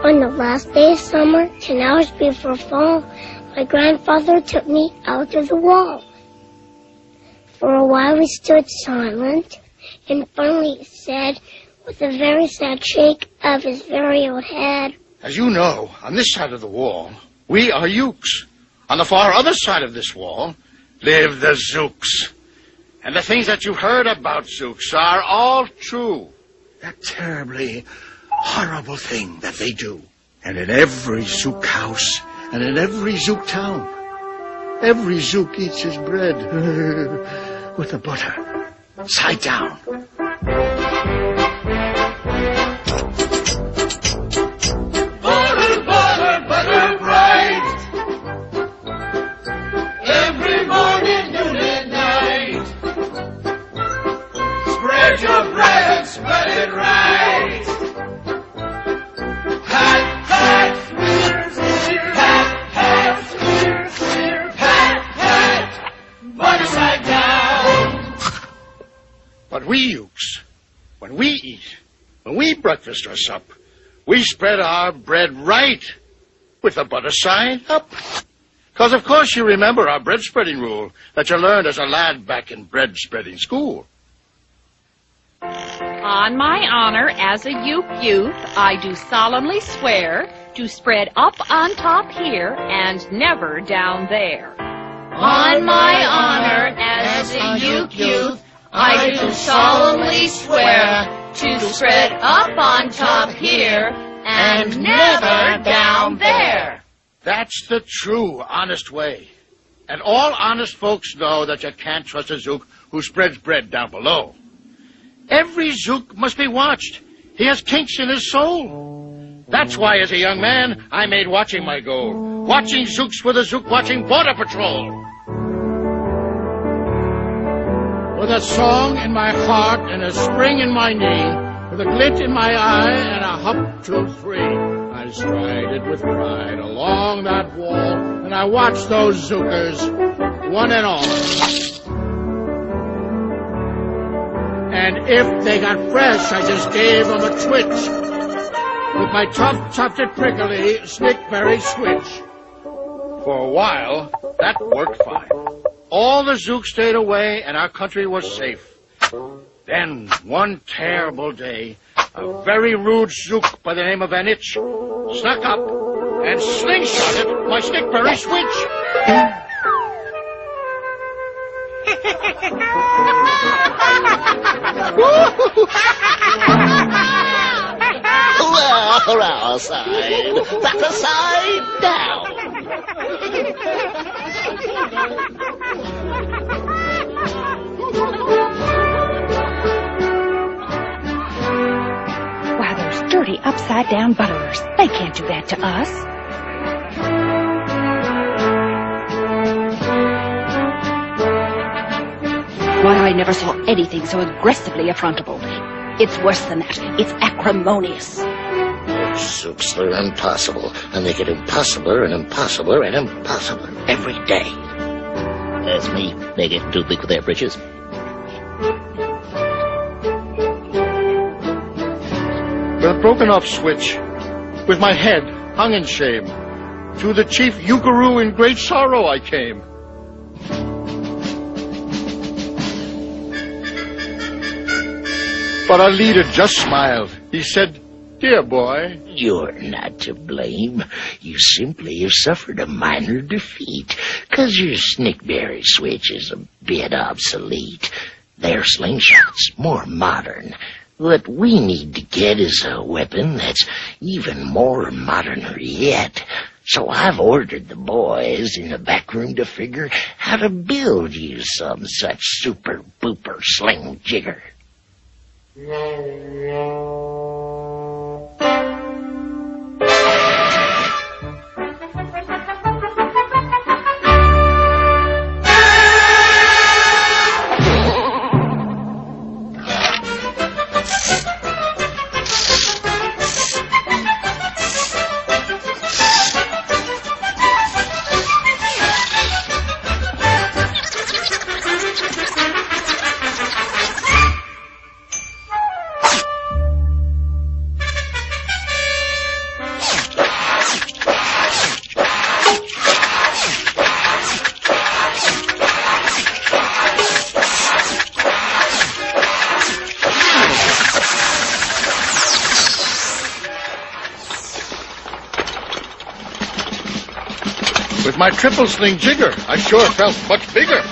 On the last day of summer, 10 hours before fall, my grandfather took me out to the wall. For a while we stood silent, and finally he said, with a very sad shake of his very old head, "As you know, on this side of the wall, we are Ukes. On the far other side of this wall live the Zooks. And the things that you've heard about Zooks are all true. That terribly horrible thing that they do. And in every Zook house and in every Zook town, every Zook eats his bread with the butter, side down. Butter, butter, butter bright. Every morning, noon and night. Spread your bread, spread it right. Pat, pat, pat, pat, pat, pat, butter side down. But we Ukes, when we eat, when we breakfast or sup, we spread our bread right, with the butter side up. 'Cause of course you remember our bread spreading rule that you learned as a lad back in bread spreading school. On my honor as a Uke youth, I do solemnly swear to spread up on top here and never down there. On my honor as a Uke youth, I do solemnly swear to spread up on top here and never down there. That's the true, honest way. And all honest folks know that you can't trust a Zook who spreads bread down below. Every Zook must be watched. He has kinks in his soul. That's why, as a young man, I made watching my goal. Watching Zooks for the Zook watching Border Patrol. With a song in my heart and a spring in my knee, with a glint in my eye and a hop, 2, 3, I strided with pride along that wall, and I watched those Zookers, one and all. And if they got fresh, I just gave them a twitch with my tough, tufted, prickly, stickberry switch. For a while, that worked fine. All the Zooks stayed away, and our country was safe. Then, one terrible day, a very rude Zook by the name of An Itch snuck up and slingshotted my stickberry switch. Well, our side, back side down. Why, those dirty upside-down butterers. They can't do that to us. Why, I never saw anything so aggressively affrontable. It's worse than that. It's acrimonious. Zooks, they're impossible, and they get impossibler and impossibler and impossibler every day. That's me. They get too big for their britches. With a broken-off switch, with my head hung in shame, to the chief Ukaroo in great sorrow I came. But our leader just smiled. He said, "Dear boy, You're not to blame. You simply have suffered a minor defeat, 'cause your snickberry switch is a bit obsolete. Their slingshot's more modern. What we need to get is a weapon that's even more moderner yet. So I've ordered the boys in the back room to figure how to build you some such super-booper sling jigger." my triple sling jigger, I sure felt much bigger.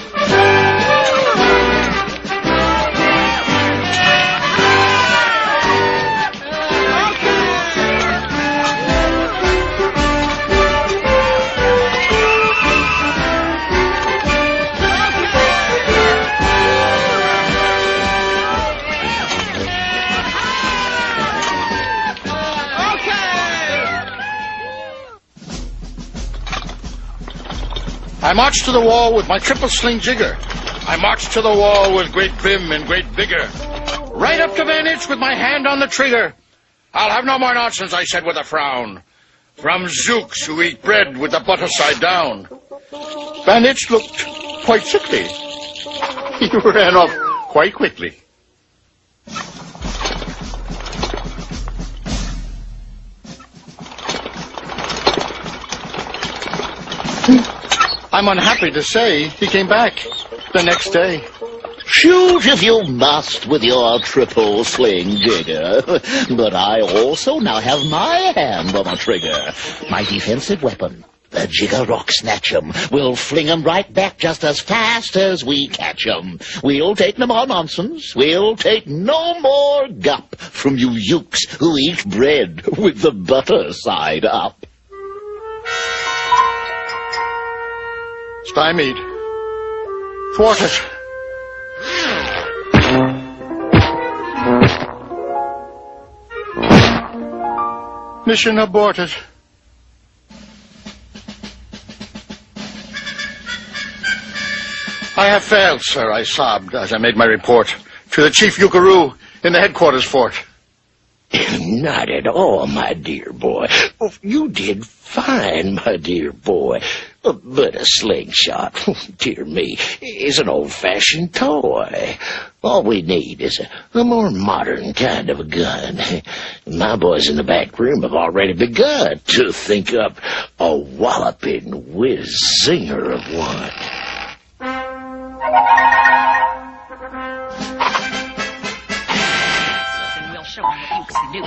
I marched to the wall with my triple sling jigger. I marched to the wall with great vim and great vigor. Right up to Van Itch with my hand on the trigger. I'll have no more nonsense, I said with a frown. From Zooks who eat bread with the butter side down. Van Itch looked quite sickly. He ran off quite quickly. I'm unhappy to say he came back the next day. Shoot if you must with your triple sling jigger. But I also now have my hand on the trigger. My defensive weapon, the jigger rock snatch 'em. We'll fling 'em right back just as fast as we catch 'em. We'll take no more nonsense. We'll take no more gup from you ukes who eat bread with the butter side up. Stymied. Thwarted. Mission aborted. I have failed, sir, I sobbed as I made my report to the chief Yukaroo in the headquarters fort. Not at all, my dear boy. Oh, you did fine, my dear boy. But a slingshot, dear me, is an old-fashioned toy. All we need is a more modern kind of a gun. My boys in the back room have already begun to think up a walloping whiz-zinger of one. We'll show them what Ukes can do.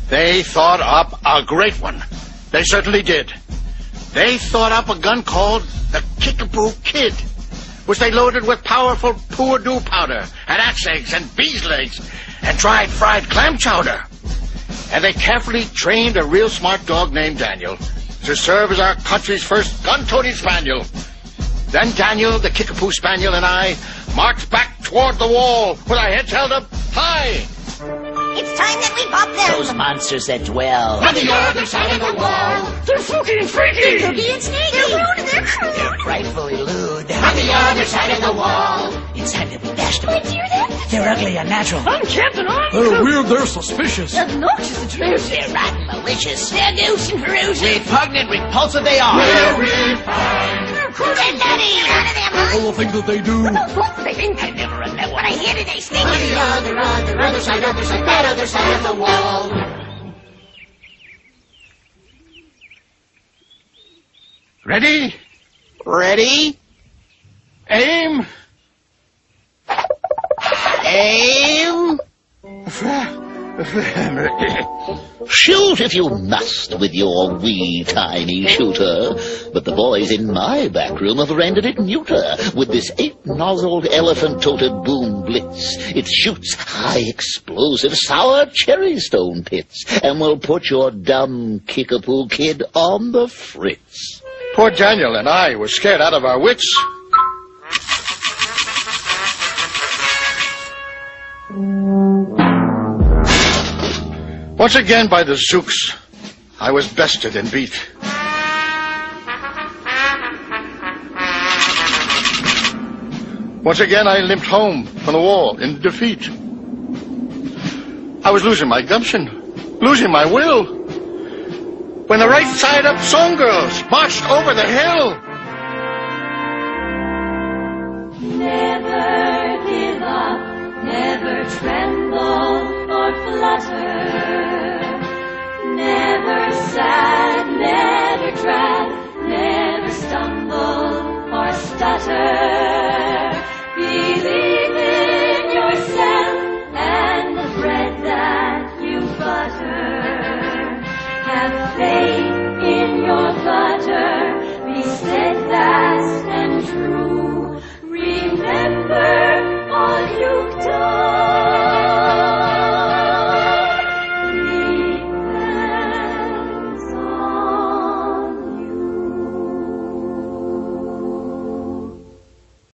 They thought up a great one. They certainly did. They thought up a gun called the Kickapoo Kid, which they loaded with powerful poor-do powder and axe eggs and bees' legs and dried fried clam chowder. And they carefully trained a real smart dog named Daniel to serve as our country's first gun-toting spaniel. Then Daniel, the Kickapoo Spaniel, and I marched back toward the wall with our heads held up high. It's time that we pop them! Those monsters that dwell On the other side of the wall. They're fluky and freaky! Spooky and sneaky! They're rude and they're crude! they're frightfully lewd. On the other side of the wall. It's time to be dashed Would you that? They're ugly and natural. They're weird, they're suspicious. Obnoxious and true! They're rotten malicious. They're douche and ferocious! Repugnant, repulsive they are. Very fine. They're crude and nutty! None of them, huh? All the things that they do. What they think? I've never read that When one. I hear it, they stink! On the other side, that other side of the wall. Ready? Ready? Aim! Aim! Shoot if you must with your wee tiny shooter. But the boys in my back room have rendered it neuter with this 8-nozzled elephant-toted boom blitz. It shoots high explosive sour cherry stone pits and will put your dumb Kickapoo Kid on the fritz. Poor Daniel and I were scared out of our wits. Once again by the Zooks, I was bested and beat. Once again I limped home from the wall in defeat. I was losing my gumption, losing my will, when the right side up song girls marched over the hill. Never give up, never tremble or flutter. Never sad, never drag, never stumble or stutter. stutter. Believe in yourself and the bread that you butter. Have faith in your butter. Be steadfast and true.